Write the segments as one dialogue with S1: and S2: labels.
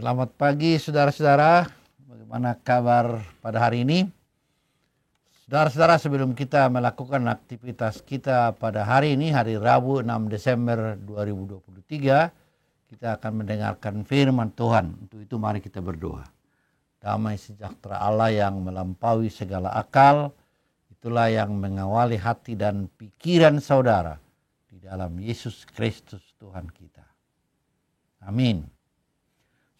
S1: Selamat pagi saudara-saudara, bagaimana kabar pada hari ini? Saudara-saudara, sebelum kita melakukan aktivitas kita pada hari ini, hari Rabu 6 Desember 2023, kita akan mendengarkan firman Tuhan. Untuk itu mari kita berdoa. Damai sejahtera Allah yang melampaui segala akal, itulah yang mengawali hati dan pikiran saudara di dalam Yesus Kristus Tuhan kita. Amin.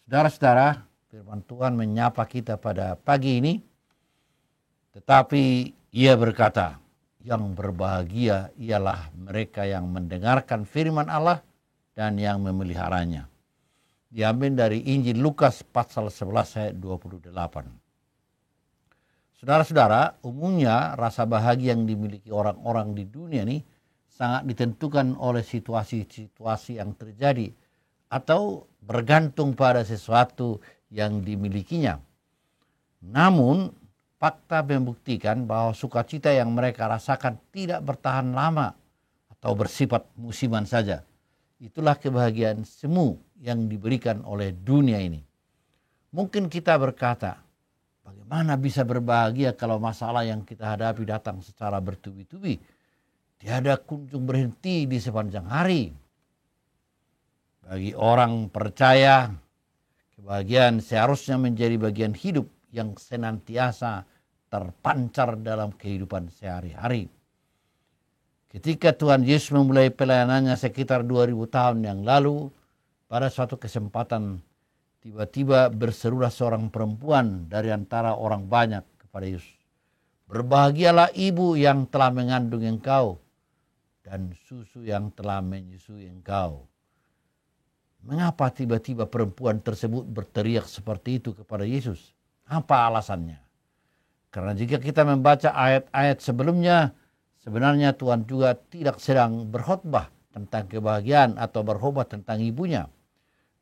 S1: Saudara-saudara, firman Tuhan menyapa kita pada pagi ini. Tetapi ia berkata, yang berbahagia ialah mereka yang mendengarkan firman Allah dan yang memeliharanya. Diambil dari Injil Lukas pasal 11 ayat 28. Saudara-saudara, umumnya rasa bahagia yang dimiliki orang-orang di dunia ini sangat ditentukan oleh situasi-situasi yang terjadi atau bergantung pada sesuatu yang dimilikinya. Namun, fakta membuktikan bahwa sukacita yang mereka rasakan tidak bertahan lama atau bersifat musiman saja. Itulah kebahagiaan semu yang diberikan oleh dunia ini. Mungkin kita berkata, bagaimana bisa berbahagia kalau masalah yang kita hadapi datang secara bertubi-tubi? Tiada kunjung berhenti di sepanjang hari. Bagi orang percaya, kebahagiaan seharusnya menjadi bagian hidup yang senantiasa terpancar dalam kehidupan sehari-hari. Ketika Tuhan Yesus memulai pelayanannya sekitar 2000 tahun yang lalu, pada suatu kesempatan tiba-tiba berserulah seorang perempuan dari antara orang banyak kepada Yesus. Berbahagialah ibu yang telah mengandung engkau dan susu yang telah menyusui engkau. Mengapa tiba-tiba perempuan tersebut berteriak seperti itu kepada Yesus? Apa alasannya? Karena jika kita membaca ayat-ayat sebelumnya, sebenarnya Tuhan juga tidak sedang berkhotbah tentang kebahagiaan atau berkhotbah tentang ibunya.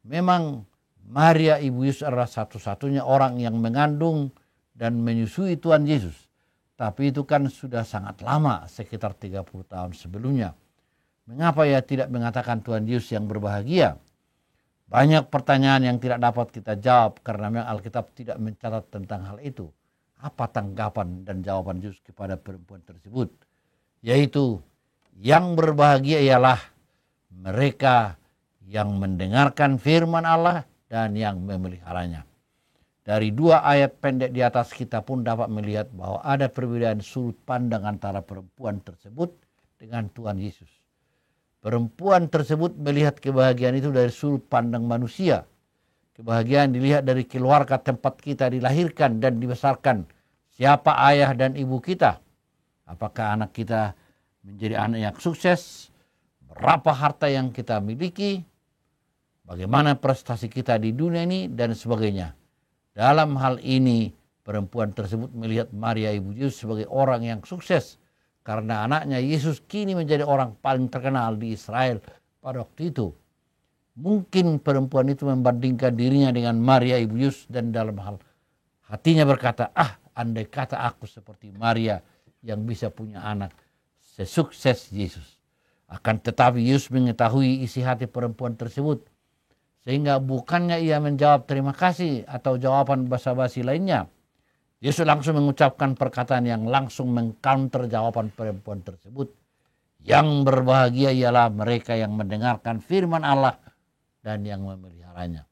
S1: Memang Maria ibu Yesus adalah satu-satunya orang yang mengandung dan menyusui Tuhan Yesus. Tapi itu kan sudah sangat lama, sekitar 30 tahun sebelumnya. Mengapa ia tidak mengatakan Tuhan Yesus yang berbahagia? Banyak pertanyaan yang tidak dapat kita jawab karena memang Alkitab tidak mencatat tentang hal itu. Apa tanggapan dan jawaban Yesus kepada perempuan tersebut? Yaitu, yang berbahagia ialah mereka yang mendengarkan firman Allah dan yang memeliharanya. Dari dua ayat pendek di atas kita pun dapat melihat bahwa ada perbedaan sudut pandang antara perempuan tersebut dengan Tuhan Yesus. Perempuan tersebut melihat kebahagiaan itu dari sudut pandang manusia. Kebahagiaan dilihat dari keluarga tempat kita dilahirkan dan dibesarkan. Siapa ayah dan ibu kita? Apakah anak kita menjadi anak yang sukses? Berapa harta yang kita miliki? Bagaimana prestasi kita di dunia ini? Dan sebagainya. Dalam hal ini, perempuan tersebut melihat Maria ibu Yesus sebagai orang yang sukses. karena anaknya Yesus kini menjadi orang paling terkenal di Israel pada waktu itu. Mungkin perempuan itu membandingkan dirinya dengan Maria ibu Yesus dan dalam hal hatinya berkata, andai kata aku seperti Maria yang bisa punya anak sesukses Yesus. Akan tetapi Yesus mengetahui isi hati perempuan tersebut, sehingga bukannya ia menjawab terima kasih atau jawaban basa-basi lainnya, Yesus langsung mengucapkan perkataan yang langsung mengcounter jawaban perempuan tersebut. Yang berbahagia ialah mereka yang mendengarkan firman Allah dan yang memeliharanya.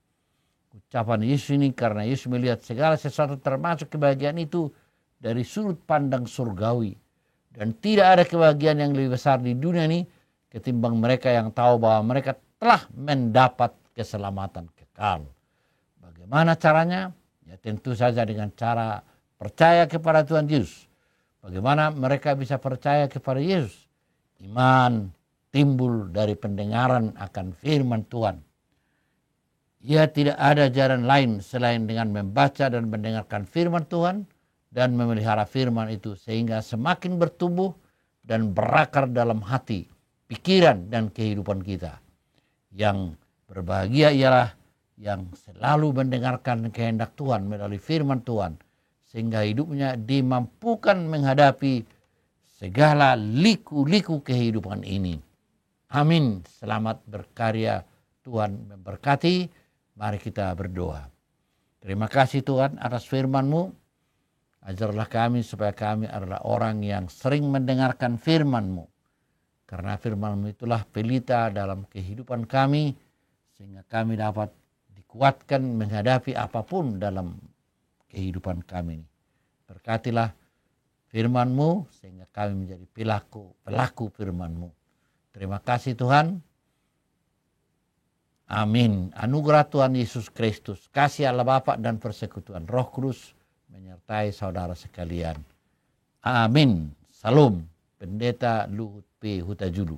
S1: Ucapan Yesus ini karena Yesus melihat segala sesuatu termasuk kebahagiaan itu dari sudut pandang surgawi. Dan tidak ada kebahagiaan yang lebih besar di dunia ini ketimbang mereka yang tahu bahwa mereka telah mendapat keselamatan kekal. Bagaimana caranya? Ya tentu saja dengan cara percaya kepada Tuhan Yesus. Bagaimana mereka bisa percaya kepada Yesus? Iman timbul dari pendengaran akan firman Tuhan. Ya tidak ada jalan lain selain dengan membaca dan mendengarkan firman Tuhan dan memelihara firman itu sehingga semakin bertumbuh dan berakar dalam hati, pikiran dan kehidupan kita. Yang berbahagia ialah yang selalu mendengarkan kehendak Tuhan melalui firman Tuhan sehingga hidupnya dimampukan menghadapi segala liku-liku kehidupan ini. Amin. Selamat berkarya, Tuhan memberkati. Mari kita berdoa. Terima kasih Tuhan atas firman-Mu. Ajarlah kami supaya kami adalah orang yang sering mendengarkan firman-Mu. Karena firman-Mu itulah pelita dalam kehidupan kami, sehingga kami dapat dikuatkan menghadapi apapun dalam kehidupan kami ini. Berkatilah firman-Mu sehingga kami menjadi pelaku firman-Mu. Terima kasih Tuhan. Amin. Anugerah Tuhan Yesus Kristus, kasih Allah Bapa dan persekutuan Roh Kudus menyertai saudara sekalian. Amin. Salam. Pendeta Luhut P. Hutajulu.